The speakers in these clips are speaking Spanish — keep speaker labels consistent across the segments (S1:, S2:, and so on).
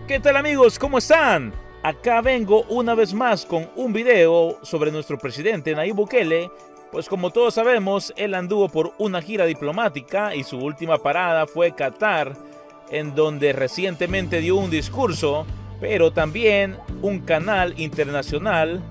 S1: ¿Qué tal amigos? ¿Cómo están? Acá vengo una vez más con un video sobre nuestro presidente Nayib Bukele. Pues como todos sabemos, él anduvo por una gira diplomática y su última parada fue Qatar, en donde recientemente dio un discurso, pero también un canal internacional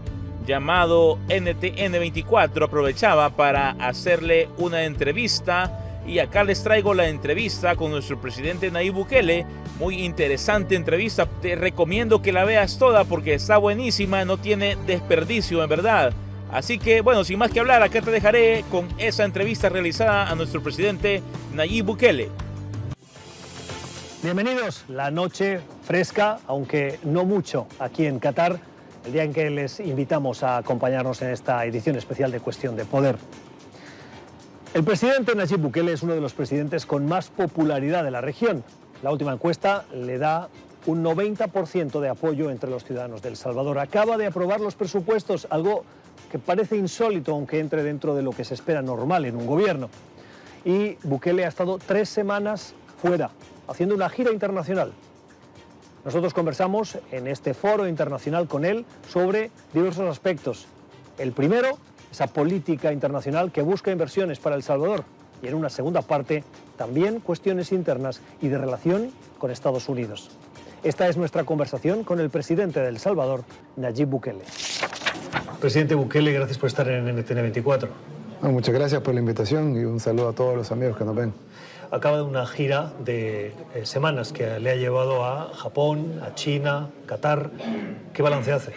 S1: llamado NTN24 aprovechaba para hacerle una entrevista. Y acá les traigo la entrevista con nuestro presidente Nayib Bukele. Muy interesante entrevista, te recomiendo que la veas toda porque está buenísima, no tiene desperdicio en verdad. Así que bueno, sin más que hablar, acá te dejaré con esa entrevista realizada a nuestro presidente Nayib Bukele.
S2: Bienvenidos, la noche fresca, aunque no mucho, aquí en Qatar, el día en que les invitamos a acompañarnos en esta edición especial de Cuestión de Poder. El presidente Nayib Bukele es uno de los presidentes con más popularidad de la región. La última encuesta le da un 90% de apoyo entre los ciudadanos de El Salvador. Acaba de aprobar los presupuestos, algo que parece insólito, aunque entre dentro de lo que se espera normal en un gobierno. Y Bukele ha estado 3 semanas fuera, haciendo una gira internacional. Nosotros conversamos en este foro internacional con él sobre diversos aspectos. El primero, esa política internacional que busca inversiones para El Salvador. Y en una segunda parte, también cuestiones internas y de relación con Estados Unidos. Esta es nuestra conversación con el presidente de El Salvador, Nayib Bukele. Presidente Bukele, gracias por estar en NTN24.
S3: Muchas gracias por la invitación y un saludo a todos los amigos que nos ven.
S2: Acaba de una gira de semanas que le ha llevado a Japón, a China, Qatar. ¿Qué balance hace?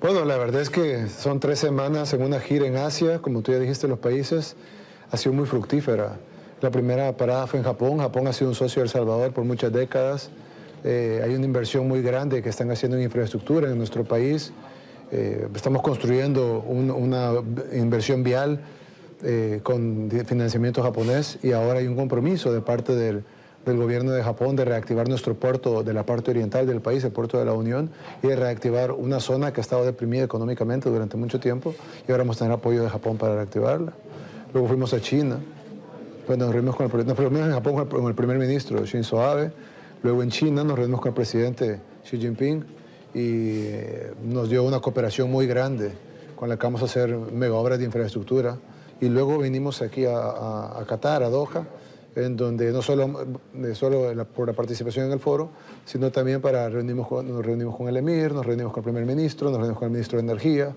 S3: Bueno, la verdad es que son 3 semanas en una gira en Asia, como tú ya dijiste, los países, ha sido muy fructífera. La primera parada fue en Japón. Japón ha sido un socio de El Salvador por muchas décadas. Hay una inversión muy grande que están haciendo en infraestructura en nuestro país. Estamos construyendo una inversión vial con financiamiento japonés y ahora hay un compromiso de parte del gobierno de Japón de reactivar nuestro puerto de la parte oriental del país, el puerto de la Unión, y de reactivar una zona que ha estado deprimida económicamente durante mucho tiempo y ahora vamos a tener apoyo de Japón para reactivarla. Luego fuimos a China, nos reunimos en Japón con el primer ministro Shinzo Abe, luego en China nos reunimos con el presidente Xi Jinping y nos dio una cooperación muy grande con la que vamos a hacer mega obras de infraestructura y luego vinimos aquí a Qatar, a Doha, en donde no solo por la participación en el foro, sino también nos reunimos con el emir, nos reunimos con el primer ministro, nos reunimos con el ministro de Energía,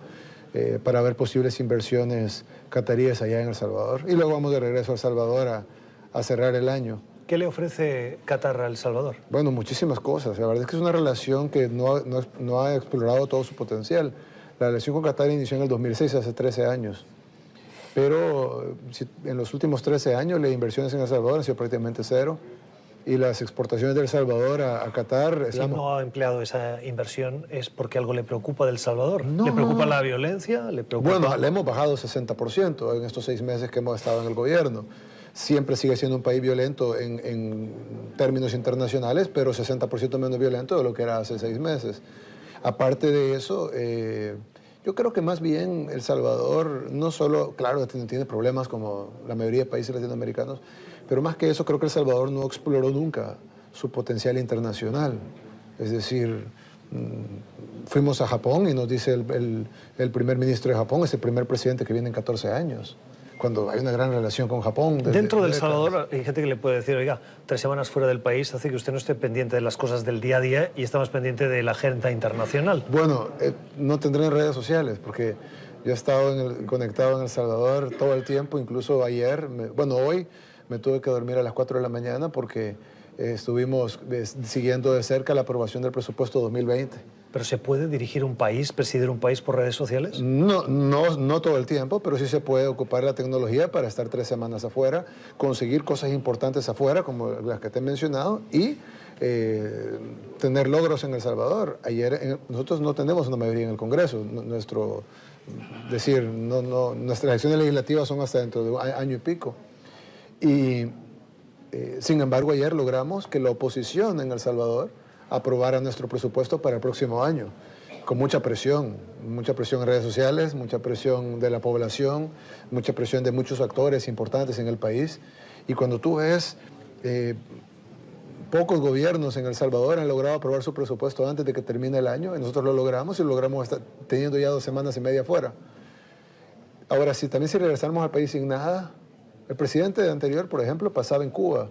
S3: para ver posibles inversiones cataríes allá en El Salvador. Y luego vamos de regreso a El Salvador a cerrar el año.
S2: ¿Qué le ofrece Qatar a El Salvador?
S3: Bueno, muchísimas cosas. La verdad es que es una relación que no ha explorado todo su potencial. La relación con Qatar inició en el 2006, hace 13 años. Pero en los últimos 13 años las inversiones en El Salvador han sido prácticamente cero y las exportaciones de El Salvador a Qatar...
S2: Si no ha empleado esa inversión es porque algo le preocupa del Salvador.
S3: No,
S2: ¿Le preocupa la violencia? ¿Le preocupa...
S3: Bueno, le hemos bajado 60% en estos 6 meses que hemos estado en el gobierno. Siempre sigue siendo un país violento en términos internacionales, pero 60% menos violento de lo que era hace 6 meses. Aparte de eso... yo creo que más bien El Salvador no solo, claro, tiene problemas como la mayoría de países latinoamericanos, pero más que eso creo que El Salvador no exploró nunca su potencial internacional. Es decir, fuimos a Japón y nos dice el primer ministro de Japón, es el primer presidente que viene en 14 años, cuando hay una gran relación con Japón.
S2: Dentro del Salvador hay gente que le puede decir, oiga, 3 semanas fuera del país hace que usted no esté pendiente de las cosas del día a día y está más pendiente de la agenda internacional.
S3: Bueno, no tendré redes sociales porque yo he estado conectado en El Salvador todo el tiempo, incluso ayer, hoy me tuve que dormir a las 4 de la mañana porque estuvimos siguiendo de cerca la aprobación del presupuesto 2020.
S2: ¿Pero se puede dirigir un país, presidir un país por redes sociales?
S3: No todo el tiempo, pero sí se puede ocupar la tecnología para estar 3 semanas afuera, conseguir cosas importantes afuera, como las que te he mencionado, y tener logros en El Salvador. Nosotros no tenemos una mayoría en el Congreso. Nuestras elecciones legislativas son hasta dentro de un año y pico. Y sin embargo, ayer logramos que la oposición en El Salvador aprobara nuestro presupuesto para el próximo año, con mucha presión en redes sociales, mucha presión de la población, mucha presión de muchos actores importantes en el país. Y cuando tú ves pocos gobiernos en El Salvador han logrado aprobar su presupuesto antes de que termine el año, y nosotros lo logramos, y lo logramos teniendo ya 2 semanas y media fuera. Ahora, también si regresamos al país sin nada, el presidente anterior, por ejemplo, pasaba en Cuba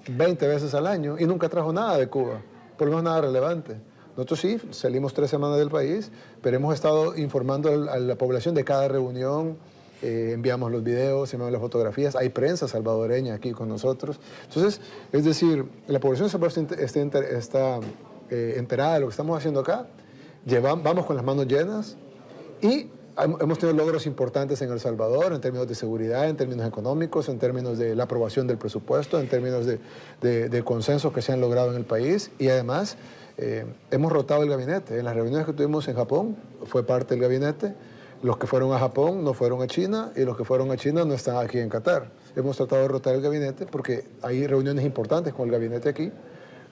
S3: 20 veces al año y nunca trajo nada de Cuba, por lo menos nada relevante. Nosotros sí, salimos 3 semanas del país, pero hemos estado informando a la población de cada reunión, enviamos los videos, enviamos las fotografías, hay prensa salvadoreña aquí con nosotros. Entonces, es decir, la población de Salvador está enterada de lo que estamos haciendo acá, vamos con las manos llenas y hemos tenido logros importantes en El Salvador en términos de seguridad, en términos económicos, en términos de la aprobación del presupuesto, en términos de consensos que se han logrado en el país, y además hemos rotado el gabinete. En las reuniones que tuvimos en Japón fue parte del gabinete. Los que fueron a Japón no fueron a China, y los que fueron a China no están aquí en Qatar. Hemos tratado de rotar el gabinete porque hay reuniones importantes con el gabinete aquí,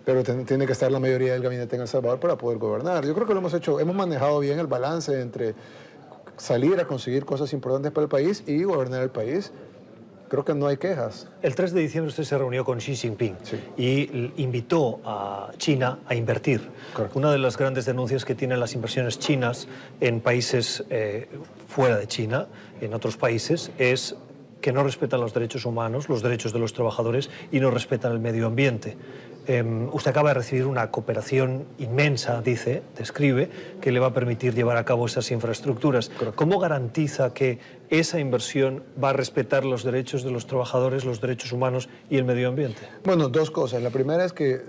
S3: pero tiene que estar la mayoría del gabinete en El Salvador para poder gobernar. Yo creo que lo hemos hecho, hemos manejado bien el balance entre salir a conseguir cosas importantes para el país y gobernar el país. Creo que no hay quejas.
S2: El 3 de diciembre usted se reunió con Xi Jinping,
S3: sí,
S2: y invitó a China a invertir.
S3: Correcto.
S2: Una de las grandes denuncias que tienen las inversiones chinas en países fuera de China, en otros países, es que no respetan los derechos humanos, los derechos de los trabajadores, y no respetan el medio ambiente. Usted acaba de recibir una cooperación inmensa, describe, que le va a permitir llevar a cabo esas infraestructuras.
S3: Correcto.
S2: ¿Cómo garantiza que esa inversión va a respetar los derechos de los trabajadores, los derechos humanos y el medio ambiente?
S3: Bueno, 2 cosas. La primera es que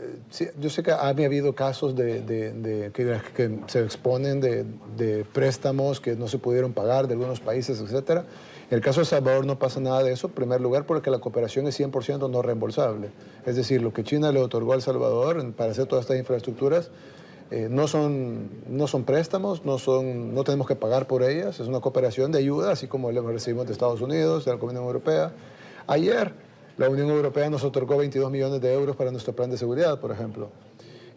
S3: yo sé que ha habido casos que se exponen de préstamos que no se pudieron pagar de algunos países, etcétera. En el caso de El Salvador no pasa nada de eso, en primer lugar porque la cooperación es 100% no reembolsable. Es decir, lo que China le otorgó a El Salvador para hacer todas estas infraestructuras no son préstamos, no tenemos que pagar por ellas, es una cooperación de ayuda, así como la recibimos de Estados Unidos, de la Unión Europea. Ayer la Unión Europea nos otorgó 22 millones de euros para nuestro plan de seguridad, por ejemplo.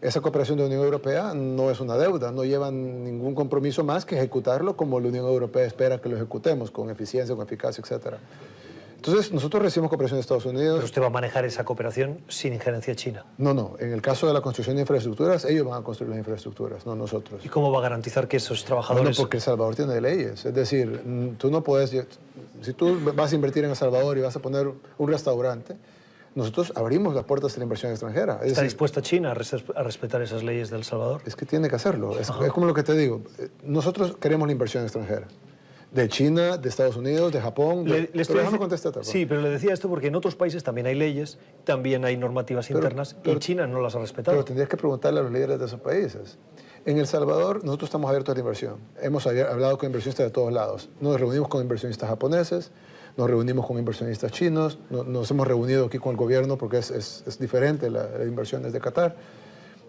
S3: Esa cooperación de la Unión Europea no es una deuda, no llevan ningún compromiso más que ejecutarlo como la Unión Europea espera que lo ejecutemos, con eficiencia, con eficacia, etc. Entonces, nosotros recibimos cooperación de Estados Unidos.
S2: Pero usted va a manejar esa cooperación sin injerencia china.
S3: No. En el caso de la construcción de infraestructuras, ellos van a construir las infraestructuras, no nosotros.
S2: ¿Y cómo va a garantizar que esos trabajadores...?
S3: Bueno, porque El Salvador tiene leyes. Es decir, tú no puedes... Si tú vas a invertir en El Salvador y vas a poner un restaurante, nosotros abrimos las puertas de la inversión extranjera.
S2: ¿Está dispuesta China a respetar esas leyes de El Salvador?
S3: Es que tiene que hacerlo. Es como lo que te digo. Nosotros queremos la inversión extranjera. De China, de Estados Unidos, de Japón. Déjame contestar.
S2: Sí, pero le decía esto porque en otros países también hay leyes, también hay normativas internas, y China no las ha respetado.
S3: Pero tendrías que preguntarle a los líderes de esos países. En El Salvador, nosotros estamos abiertos a la inversión. Hemos hablado con inversionistas de todos lados. Nos reunimos con inversionistas japoneses, nos reunimos con inversionistas chinos, nos hemos reunido aquí con el gobierno porque es diferente la inversión desde Qatar.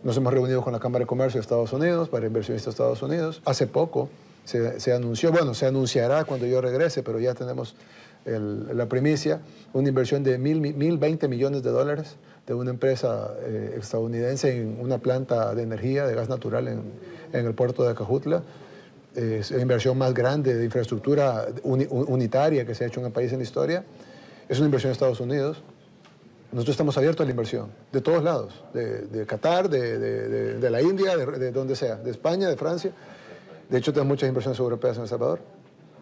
S3: Nos hemos reunido con la Cámara de Comercio de Estados Unidos para inversionistas de Estados Unidos. Hace poco se anunció, bueno, se anunciará cuando yo regrese, pero ya tenemos la primicia, una inversión de 1.020 millones de dólares de una empresa estadounidense en una planta de energía, de gas natural en el puerto de Acajutla. Es la inversión más grande de infraestructura unitaria que se ha hecho en el país en la historia. Es una inversión de Estados Unidos. Nosotros estamos abiertos a la inversión, de todos lados, de Qatar, de la India, de donde sea, de España, de Francia. De hecho, tenemos muchas inversiones europeas en El Salvador.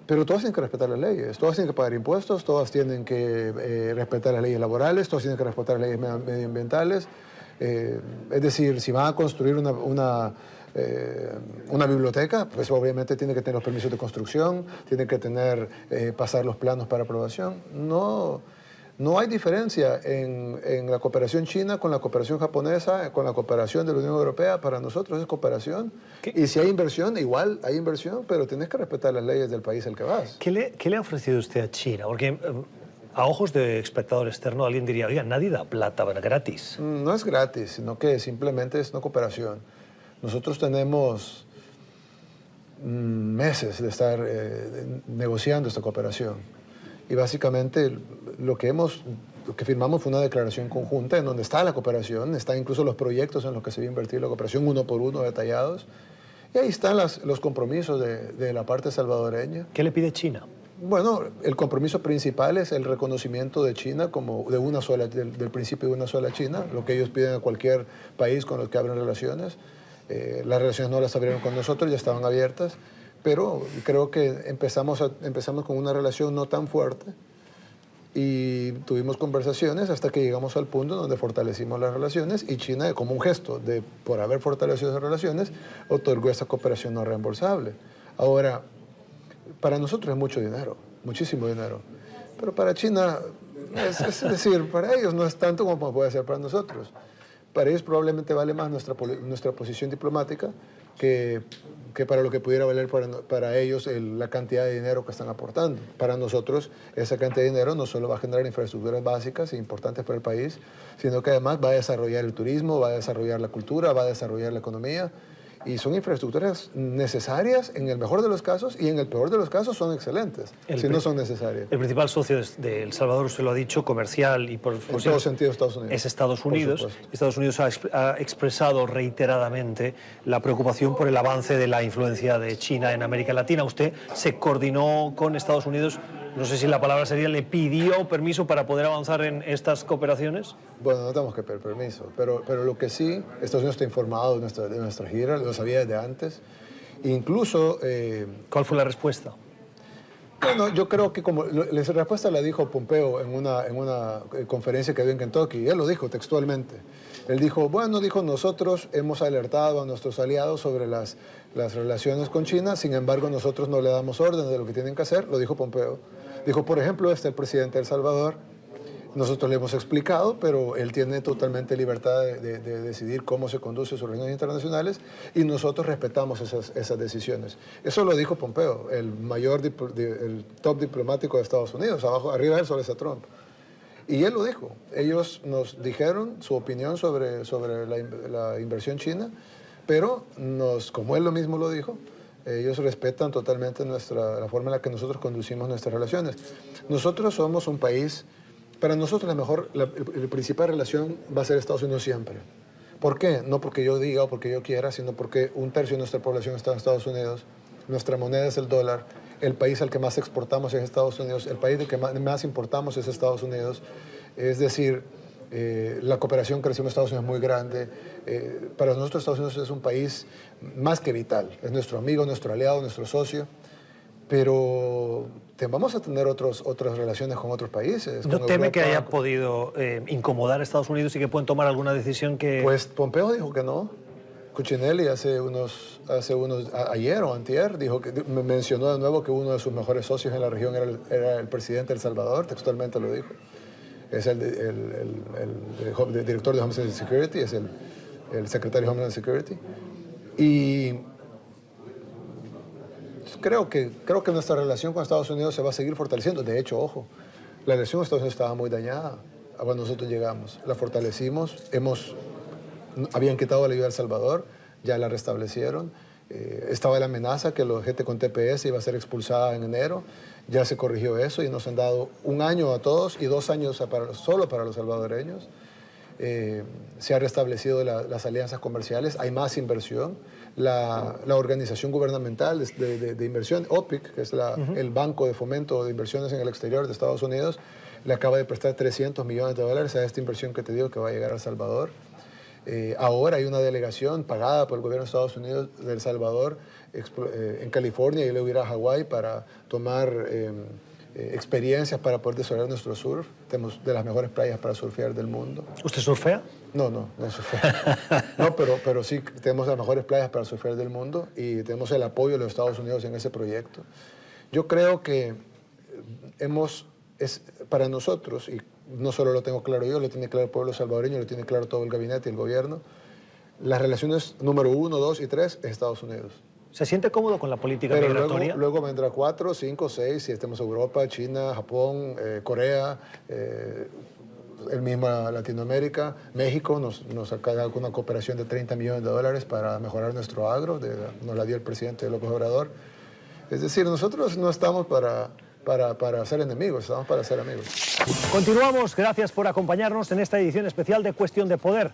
S3: Pero todas tienen que respetar las leyes, todas tienen que pagar impuestos, todas tienen que respetar las leyes laborales, todas tienen que respetar las leyes medioambientales. Es decir, si van a construir una biblioteca, pues obviamente tiene que tener los permisos de construcción, tiene que pasar los planos para aprobación. No hay diferencia en la cooperación china con la cooperación japonesa, con la cooperación de la Unión Europea. Para nosotros es cooperación. Y si hay inversión, igual hay inversión, pero tienes que respetar las leyes del país al que vas.
S2: ¿Qué le ha ofrecido usted a China? Porque a ojos de espectador externo alguien diría, oiga, nadie da plata gratis.
S3: No es gratis, sino que simplemente es una cooperación. Nosotros tenemos meses de estar negociando esta cooperación. Y básicamente lo que firmamos fue una declaración conjunta en donde está la cooperación, están incluso los proyectos en los que se va a invertir la cooperación uno por uno detallados. Y ahí están los compromisos de la parte salvadoreña.
S2: ¿Qué le pide China?
S3: Bueno, el compromiso principal es el reconocimiento de China como del principio de una sola China, lo que ellos piden a cualquier país con el que abren relaciones. Las relaciones no las abrieron con nosotros, ya estaban abiertas, pero creo que empezamos con una relación no tan fuerte y tuvimos conversaciones hasta que llegamos al punto donde fortalecimos las relaciones y China, como un gesto por haber fortalecido esas relaciones, otorgó esa cooperación no reembolsable. Ahora, para nosotros es mucho dinero, muchísimo dinero, pero para China, es decir, para ellos no es tanto como puede ser para nosotros. Para ellos probablemente vale más nuestra posición diplomática que para lo que pudiera valer para ellos la cantidad de dinero que están aportando. Para nosotros esa cantidad de dinero no solo va a generar infraestructuras básicas e importantes para el país, sino que además va a desarrollar el turismo, va a desarrollar la cultura, va a desarrollar la economía. Y son infraestructuras necesarias en el mejor de los casos y en el peor de los casos son excelentes, si no son necesarias.
S2: El principal socio de El Salvador, usted lo ha dicho, comercial y por
S3: en todo sentido Estados Unidos.
S2: Es Estados Unidos. Estados Unidos ha expresado reiteradamente la preocupación por el avance de la influencia de China en América Latina. ¿Usted se coordinó con Estados Unidos? No sé si la palabra sería, ¿le pidió permiso para poder avanzar en estas cooperaciones?
S3: Bueno, no tenemos que pedir permiso, pero lo que sí, Estados Unidos está informado de nuestra gira, lo sabía desde antes. Incluso...
S2: ¿Cuál fue la respuesta?
S3: Bueno, yo creo que la respuesta la dijo Pompeo en una conferencia que dio en Kentucky, y él lo dijo textualmente. Él dijo, nosotros hemos alertado a nuestros aliados sobre las relaciones con China, sin embargo nosotros no le damos órdenes de lo que tienen que hacer, lo dijo Pompeo. Dijo, por ejemplo, el presidente de El Salvador, nosotros le hemos explicado, pero él tiene totalmente libertad de decidir cómo se conduce sus reuniones internacionales y nosotros respetamos esas decisiones. Eso lo dijo Pompeo, el top diplomático de Estados Unidos, arriba de él solo está Trump. Y él lo dijo. Ellos nos dijeron su opinión sobre la inversión china, pero como él lo mismo lo dijo, ellos respetan totalmente la forma en la que nosotros conducimos nuestras relaciones. Nosotros somos un país, para nosotros la principal relación va a ser Estados Unidos siempre. ¿Por qué? No porque yo diga o porque yo quiera, sino porque 1/3 de nuestra población está en Estados Unidos, nuestra moneda es el dólar, el país al que más exportamos es Estados Unidos, el país del que más importamos es Estados Unidos. Es decir, la cooperación que recibimos Estados Unidos es muy grande. Para nosotros Estados Unidos es un país más que vital. Es nuestro amigo, nuestro aliado, nuestro socio. Pero vamos a tener otras relaciones con otros países.
S2: ¿No teme que haya podido incomodar a Estados Unidos y que puedan tomar alguna decisión que...?
S3: Pues Pompeo dijo que no. Cuccinelli ayer o antier mencionó de nuevo que uno de sus mejores socios en la región era el presidente de El Salvador, textualmente lo dijo. Es el director de Homeland Security, es el secretario de Homeland Security. Y creo que nuestra relación con Estados Unidos se va a seguir fortaleciendo. De hecho, ojo, la relación con Estados Unidos estaba muy dañada cuando nosotros llegamos. La fortalecimos, habían quitado la ayuda a El Salvador, ya la restablecieron. Estaba la amenaza que la gente con TPS iba a ser expulsada en enero. Ya se corrigió eso y nos han dado 1 año a todos y 2 años solo para los salvadoreños. Se han restablecido las alianzas comerciales, hay más inversión. La organización gubernamental de inversión, OPIC, que es el Banco de Fomento de Inversiones en el Exterior de Estados Unidos, le acaba de prestar $300 millones a esta inversión que te digo que va a llegar a El Salvador. Ahora hay una delegación pagada por el gobierno de Estados Unidos de El Salvador en California y luego ir a Hawái para tomar experiencias para poder desarrollar nuestro surf. Tenemos de las mejores playas para surfear del mundo.
S2: ¿Usted surfea?
S3: No surfea. No, pero sí tenemos las mejores playas para surfear del mundo y tenemos el apoyo de los Estados Unidos en ese proyecto. Yo creo que para nosotros, y no solo lo tengo claro yo, lo tiene claro el pueblo salvadoreño, lo tiene claro todo el gabinete y el gobierno, las relaciones número 1, 2 y 3 es Estados Unidos.
S2: ¿Se siente cómodo con la política migratoria?
S3: Luego vendrá 4, 5, 6, si estemos en Europa, China, Japón, Corea, el mismo Latinoamérica. México nos acaba con una cooperación de $30 millones para mejorar nuestro agro, nos la dio el presidente López Obrador. Es decir, nosotros no estamos para ser enemigos, estamos para ser amigos.
S2: Continuamos, gracias por acompañarnos en esta edición especial de Cuestión de Poder.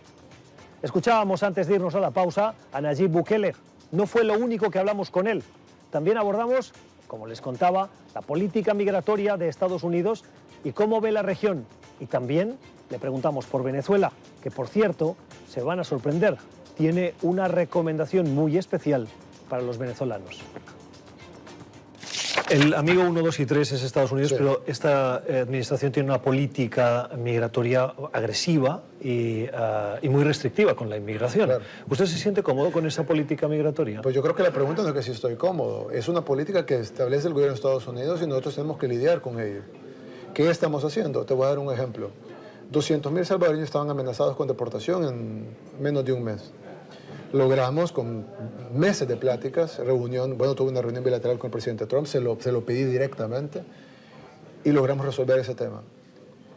S2: Escuchábamos antes de irnos a la pausa a Nayib Bukele. No fue lo único que hablamos con él. También abordamos como les contaba, la política migratoria de Estados Unidos y cómo ve la región. Y también le preguntamos por Venezuela, que por cierto, se van a sorprender, tiene una recomendación muy especial para los venezolanos. El amigo 1, 2 y 3 es Estados Unidos, sí, pero esta administración tiene una política migratoria agresiva y muy restrictiva con la inmigración. Claro. ¿Usted se siente cómodo con esa política migratoria?
S3: Pues yo creo que la pregunta no es que si estoy cómodo. Es una política que establece el gobierno de Estados Unidos y nosotros tenemos que lidiar con ello. ¿Qué estamos haciendo? Te voy a dar un ejemplo. 200.000 salvadoreños estaban amenazados con deportación en menos de un mes. Logramos, con meses de pláticas, tuve una reunión bilateral con el presidente Trump, se lo pedí directamente y logramos resolver ese tema.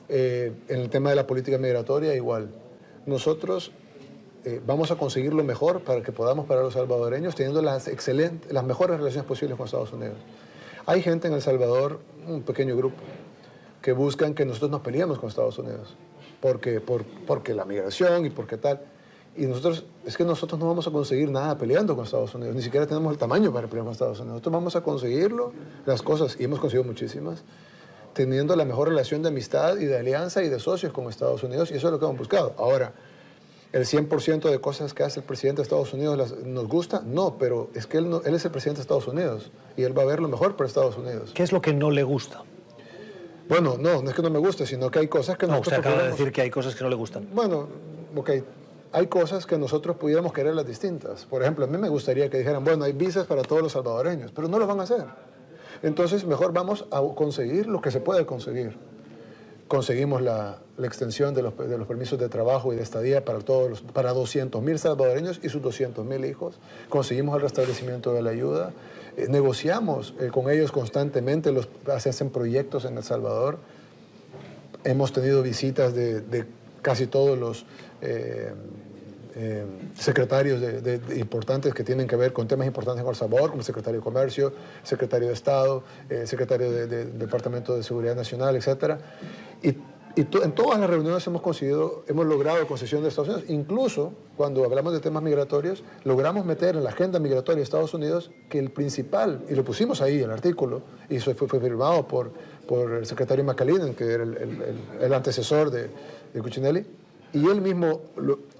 S3: En el tema de la política migratoria, igual. Nosotros vamos a conseguir lo mejor para que podamos parar a los salvadoreños teniendo las mejores relaciones posibles con Estados Unidos. Hay gente en El Salvador, un pequeño grupo, que buscan que nosotros nos peleemos con Estados Unidos, porque la migración y porque tal. Y nosotros no vamos a conseguir nada peleando con Estados Unidos, ni siquiera tenemos el tamaño para pelear con Estados Unidos. Nosotros vamos a conseguirlo, las cosas, y hemos conseguido muchísimas, teniendo la mejor relación de amistad y de alianza y de socios con Estados Unidos, y eso es lo que hemos buscado. Ahora, ¿el 100% de cosas que hace el presidente de Estados Unidos nos gusta? No, pero es que él es el presidente de Estados Unidos, y él va a ver lo mejor para Estados Unidos.
S2: ¿Qué es lo que no le gusta?
S3: Bueno, no es que no me guste, sino que hay cosas que nosotros...
S2: usted acaba de decir que hay cosas que no le gustan.
S3: Bueno, ok. Hay cosas que nosotros pudiéramos quererlas distintas. Por ejemplo, a mí me gustaría que dijeran, bueno, hay visas para todos los salvadoreños, pero no lo van a hacer. Entonces, mejor vamos a conseguir lo que se puede conseguir. Conseguimos la extensión de los permisos de trabajo y de estadía para 200.000 salvadoreños y sus 200.000 hijos. Conseguimos el restablecimiento de la ayuda. Negociamos con ellos constantemente, se hacen proyectos en El Salvador. Hemos tenido visitas de casi todos los secretarios importantes que tienen que ver con temas importantes en El Salvador, como el secretario de Comercio, secretario de Estado, secretario del Departamento de Seguridad Nacional, etc. Y en todas las reuniones hemos logrado concesión de Estados Unidos. Incluso cuando hablamos de temas migratorios, logramos meter en la agenda migratoria de Estados Unidos que el principal, y lo pusimos ahí, el artículo, y eso fue firmado por el secretario McAleenan, que era el antecesor de Cuccinelli, y él mismo,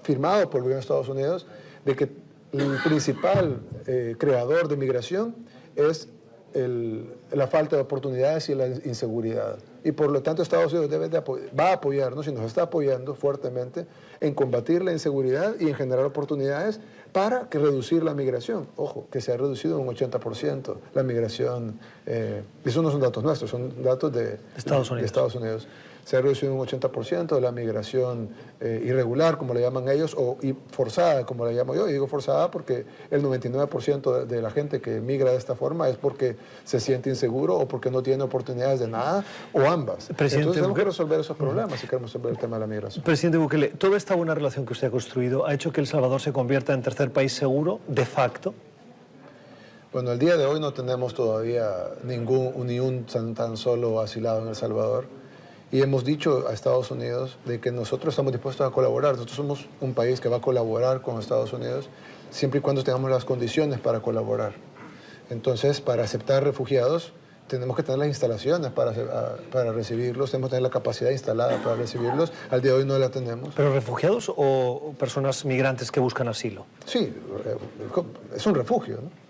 S3: firmado por el gobierno de Estados Unidos, de que el principal creador de migración es la falta de oportunidades y la inseguridad. Y por lo tanto Estados Unidos va a apoyarnos y nos está apoyando fuertemente en combatir la inseguridad y en generar oportunidades para reducir la migración. Ojo, que se ha reducido un 80% la migración. Esos no son datos nuestros, son datos de Estados Unidos. Se ha reducido un 80% de la migración irregular, como le llaman ellos, y forzada, como la llamo yo. Y digo forzada porque el 99% de la gente que migra de esta forma es porque se siente inseguro o porque no tiene oportunidades de nada, o ambas. Entonces tenemos que resolver esos problemas si queremos resolver el tema de la migración.
S2: Presidente Bukele, ¿toda esta buena relación que usted ha construido ha hecho que El Salvador se convierta en tercer país seguro, de facto?
S3: Bueno, al día de hoy no tenemos todavía ni un tan solo asilado en El Salvador. Y hemos dicho a Estados Unidos de que nosotros estamos dispuestos a colaborar. Nosotros somos un país que va a colaborar con Estados Unidos siempre y cuando tengamos las condiciones para colaborar. Entonces, para aceptar refugiados, tenemos que tener las instalaciones para recibirlos, tenemos que tener la capacidad instalada para recibirlos. Al día de hoy no la tenemos.
S2: ¿Pero refugiados o personas migrantes que buscan asilo?
S3: Sí, es un refugio, ¿no?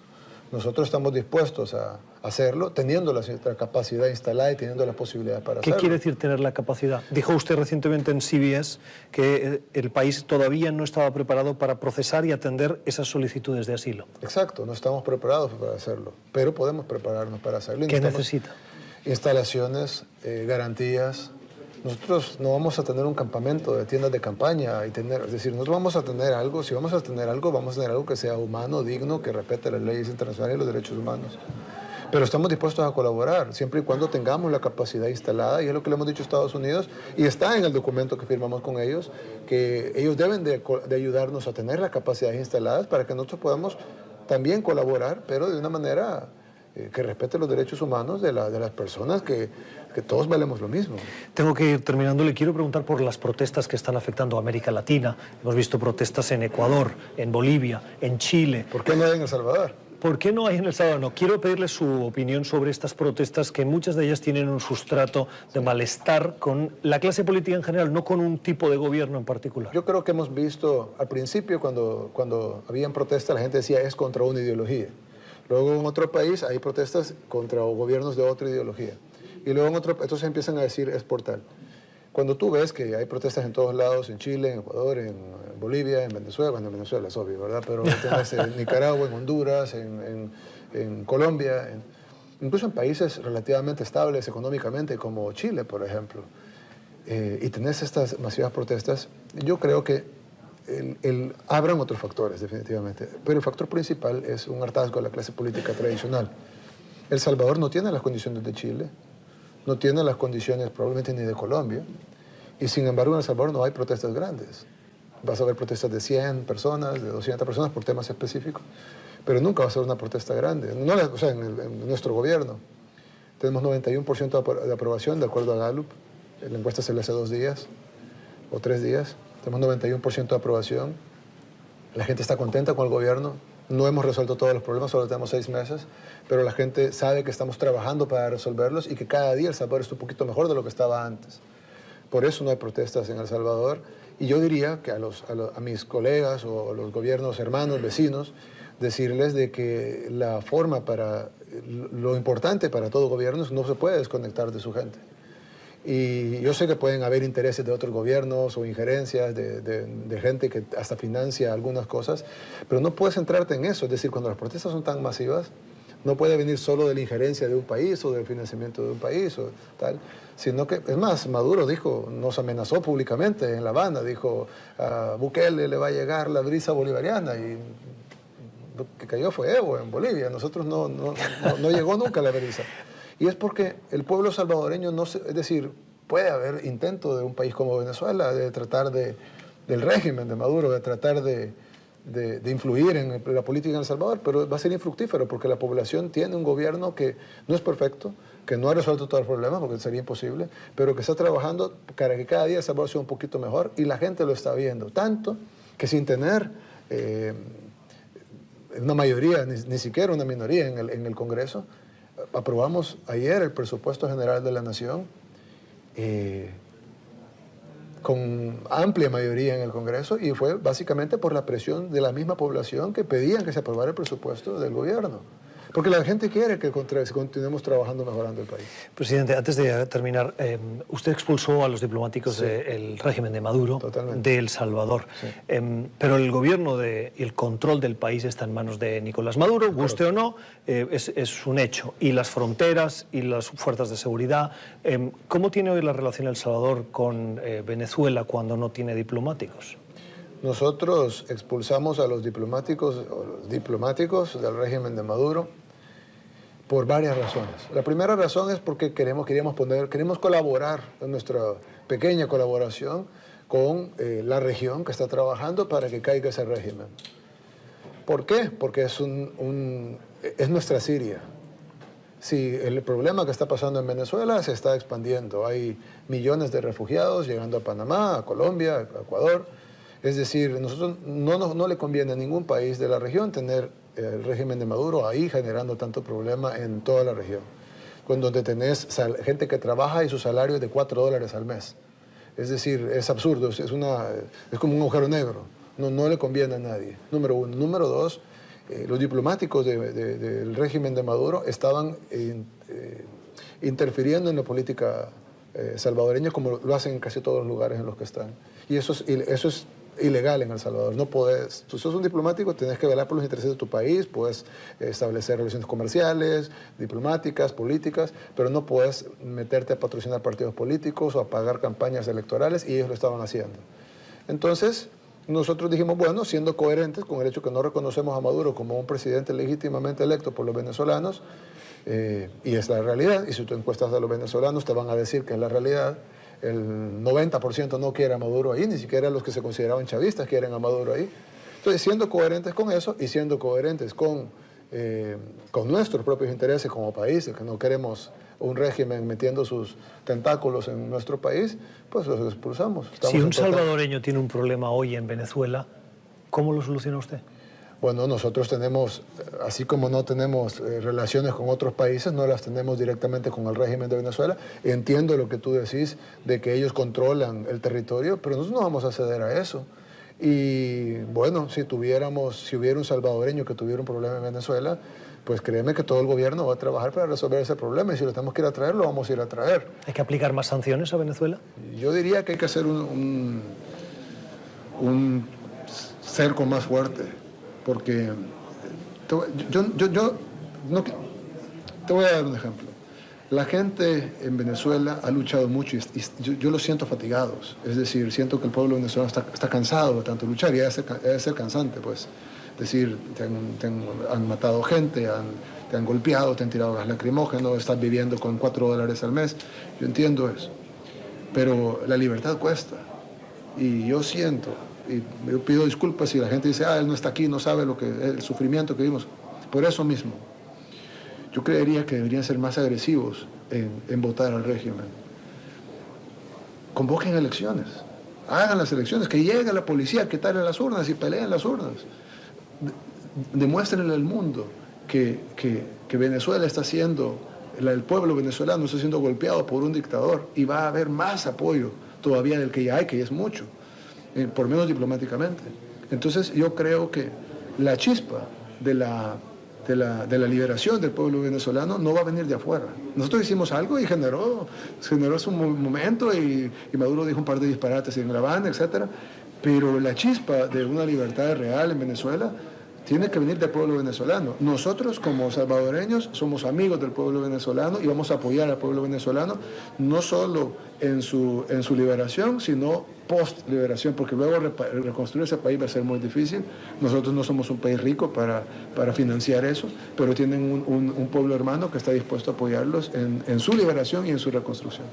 S3: Nosotros estamos dispuestos a hacerlo, teniendo la capacidad instalada y teniendo la posibilidad para hacerlo.
S2: ¿Qué quiere decir tener la capacidad? Dijo usted recientemente en CBS que el país todavía no estaba preparado para procesar y atender esas solicitudes de asilo.
S3: Exacto, no estamos preparados para hacerlo, pero podemos prepararnos para hacerlo.
S2: ¿Qué necesita?
S3: Instalaciones, garantías. Nosotros no vamos a tener un campamento de tiendas de campaña, es decir, nosotros vamos a tener algo, si vamos a tener algo, vamos a tener algo que sea humano, digno, que respete las leyes internacionales y los derechos humanos. Pero estamos dispuestos a colaborar, siempre y cuando tengamos la capacidad instalada, y es lo que le hemos dicho a Estados Unidos, y está en el documento que firmamos con ellos, que ellos deben de ayudarnos a tener las capacidades instaladas para que nosotros podamos también colaborar, pero de una manera que respete los derechos humanos de las personas, que todos valemos lo mismo.
S2: Tengo que ir terminando. Le quiero preguntar por las protestas que están afectando a América Latina. Hemos visto protestas en Ecuador, en Bolivia, en Chile.
S3: ¿Por qué no hay en El Salvador?
S2: ¿Por qué no hay en El Salvador? No, quiero pedirle su opinión sobre estas protestas, que muchas de ellas tienen un sustrato de malestar con la clase política en general, no con un tipo de gobierno en particular.
S3: Yo creo que hemos visto al principio cuando habían protestas, la gente decía es contra una ideología. Luego en otro país hay protestas contra gobiernos de otra ideología. Y luego entonces empiezan a decir es por tal. Cuando tú ves que hay protestas en todos lados, en Chile, en Ecuador, en Bolivia, en Venezuela, bueno, en Venezuela es obvio, ¿verdad? Pero tienes en Nicaragua, en Honduras, en Colombia, incluso en países relativamente estables económicamente como Chile, por ejemplo, y tenés estas masivas protestas, yo creo que habrán otros factores, definitivamente, pero el factor principal es un hartazgo de la clase política tradicional. El Salvador no tiene las condiciones de Chile, no tiene las condiciones probablemente ni de Colombia, y sin embargo en El Salvador no hay protestas grandes. Vas a ver protestas de 100 personas, de 200 personas por temas específicos, pero nunca va a ser una protesta grande. No, o sea, en nuestro gobierno tenemos 91% de aprobación, de acuerdo a Gallup. La encuesta se le hace 2 días o 3 días. Tenemos 91% de aprobación. La gente está contenta con el gobierno. No hemos resuelto todos los problemas, solo tenemos 6 meses, pero la gente sabe que estamos trabajando para resolverlos y que cada día El Salvador está un poquito mejor de lo que estaba antes. Por eso no hay protestas en El Salvador. Y yo diría que a mis colegas o a los gobiernos hermanos, vecinos, decirles de que la forma lo importante para todo gobierno es que no se puede desconectar de su gente. Y yo sé que pueden haber intereses de otros gobiernos o injerencias de gente que hasta financia algunas cosas, pero no puedes centrarte en eso. Es decir, cuando las protestas son tan masivas, no puede venir solo de la injerencia de un país o del financiamiento de un país o tal, sino que, es más, Maduro nos amenazó públicamente en La Habana, dijo, a Bukele le va a llegar la brisa bolivariana, y lo que cayó fue Evo en Bolivia, nosotros no llegó nunca la brisa. Y es porque el pueblo salvadoreño es decir, puede haber intento de un país como Venezuela de tratar del régimen de Maduro, de tratar de influir en la política en El Salvador, pero va a ser infructífero porque la población tiene un gobierno que no es perfecto, que no ha resuelto todos los problemas porque sería imposible, pero que está trabajando para que cada día El Salvador sea un poquito mejor y la gente lo está viendo, tanto que sin tener una mayoría, ni siquiera una minoría en el Congreso, aprobamos ayer el presupuesto general de la Nación con amplia mayoría en el Congreso, y fue básicamente por la presión de la misma población que pedían que se aprobara el presupuesto del gobierno. Porque la gente quiere que continuemos trabajando, mejorando el país.
S2: Presidente, antes de terminar, usted expulsó a los diplomáticos del régimen de Maduro, de El Salvador. Sí. Pero el gobierno y el control del país está en manos de Nicolás Maduro, guste o no, es un hecho. Y las fronteras y las fuerzas de seguridad. ¿Cómo tiene hoy la relación El Salvador con Venezuela cuando no tiene diplomáticos?
S3: Nosotros expulsamos a los diplomáticos del régimen de Maduro por varias razones. La primera razón es porque queremos colaborar en nuestra pequeña colaboración con la región que está trabajando para que caiga ese régimen. ¿Por qué? Porque es nuestra Siria. Sí, el problema que está pasando en Venezuela se está expandiendo. Hay millones de refugiados llegando a Panamá, a Colombia, a Ecuador. Es decir, nosotros no le conviene a ningún país de la región tener el régimen de Maduro ahí generando tanto problema en toda la región, donde tenés gente que trabaja y su salario es de $4 al mes. Es decir, es absurdo, es como un agujero negro, no le conviene a nadie, número uno. Número dos, los diplomáticos del régimen de Maduro estaban interfiriendo en la política salvadoreña como lo hacen en casi todos los lugares en los que están. Y eso es ilegal en El Salvador. No puedes, tú sos un diplomático, tienes que velar por los intereses de tu país, puedes establecer relaciones comerciales, diplomáticas, políticas, pero no puedes meterte a patrocinar partidos políticos o a pagar campañas electorales, y ellos lo estaban haciendo. Entonces, nosotros dijimos, bueno, siendo coherentes con el hecho que no reconocemos a Maduro como un presidente legítimamente electo por los venezolanos, y es la realidad, y si tú encuestas a los venezolanos te van a decir que es la realidad. El 90% no quiere a Maduro ahí, ni siquiera los que se consideraban chavistas quieren a Maduro ahí. Entonces, siendo coherentes con eso y siendo coherentes con nuestros propios intereses como país, que no queremos un régimen metiendo sus tentáculos en nuestro país, pues los expulsamos.
S2: Si un salvadoreño tiene un problema hoy en Venezuela, ¿cómo lo soluciona usted?
S3: Bueno, nosotros tenemos, así como no tenemos relaciones con otros países, no las tenemos directamente con el régimen de Venezuela. Entiendo lo que tú decís de que ellos controlan el territorio, pero nosotros no vamos a ceder a eso. Y bueno, si hubiera un salvadoreño que tuviera un problema en Venezuela, pues créeme que todo el gobierno va a trabajar para resolver ese problema, y si lo tenemos que ir a traer, lo vamos a ir a traer.
S2: ¿Hay que aplicar más sanciones a Venezuela?
S3: Yo diría que hay que hacer un cerco más fuerte, porque te voy a dar un ejemplo. La gente en Venezuela ha luchado mucho y yo los siento fatigados. Es decir, siento que el pueblo venezolano está cansado de tanto luchar, y debe ser cansante, pues. Es decir, han matado gente, te han golpeado, te han tirado gas lacrimógeno, estás viviendo con $4 al mes. Yo entiendo eso. Pero la libertad cuesta. Y yo siento, y yo pido disculpas si la gente dice, él no está aquí, no sabe el sufrimiento que vimos. Por eso mismo, yo creería que deberían ser más agresivos en votar al régimen. Convoquen elecciones, hagan las elecciones, que llegue la policía, que talen las urnas y peleen las urnas. Demuéstrenle al mundo que Venezuela está siendo, el pueblo venezolano está siendo golpeado por un dictador, y va a haber más apoyo todavía del que ya hay, que ya es mucho, por menos diplomáticamente. Entonces yo creo que la chispa de la liberación del pueblo venezolano no va a venir de afuera. Nosotros hicimos algo y generó su momento, y Maduro dijo un par de disparates en La Habana, etc. Pero la chispa de una libertad real en Venezuela tiene que venir del pueblo venezolano. Nosotros, como salvadoreños, somos amigos del pueblo venezolano y vamos a apoyar al pueblo venezolano, no solo en su liberación, sino post-liberación, porque luego reconstruir ese país va a ser muy difícil. Nosotros no somos un país rico para financiar eso, pero tienen un pueblo hermano que está dispuesto a apoyarlos en su liberación y en su reconstrucción.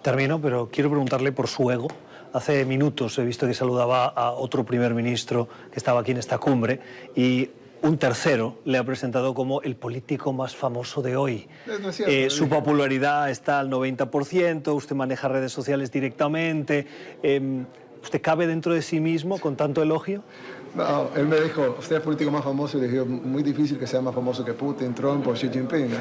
S2: Termino, pero quiero preguntarle por su ego. Hace minutos he visto que saludaba a otro primer ministro que estaba aquí en esta cumbre, y un tercero le ha presentado como el político más famoso de hoy.
S3: No es cierto,
S2: su popularidad está al 90%, usted maneja redes sociales directamente. ¿Usted cabe dentro de sí mismo con tanto elogio?
S3: No, él me dijo, usted es el político más famoso, y le dije, muy difícil que sea más famoso que Putin, Trump o Xi Jinping, ¿no?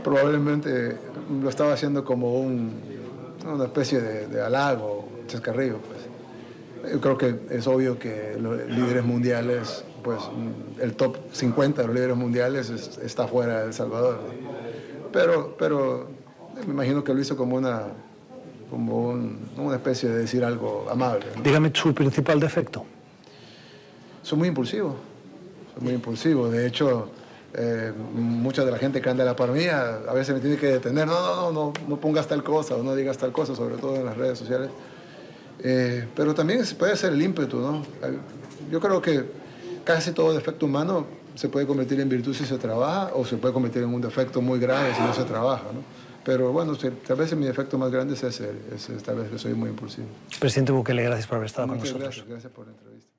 S3: Probablemente lo estaba haciendo como una especie de halago, chascarrillo, pues. Yo creo que es obvio que los líderes mundiales, pues el top 50 de los líderes mundiales está fuera de El Salvador, ¿no? Pero me imagino que lo hizo como una especie de decir algo amable, ¿no?
S2: Dígame su principal defecto.
S3: Soy muy impulsivo. De hecho, mucha de la gente que anda a la par mía a veces me tiene que detener. No pongas tal cosa o no digas tal cosa, sobre todo en las redes sociales. Pero también puede ser el ímpetu, ¿no? Yo creo que casi todo defecto humano se puede convertir en virtud si se trabaja, o se puede convertir en un defecto muy grave si no se trabaja, ¿no? Pero bueno, tal vez mi defecto más grande es ese, tal vez que soy muy impulsivo.
S2: Presidente Bukele, gracias por haber estado con nosotros.
S3: Gracias por la entrevista.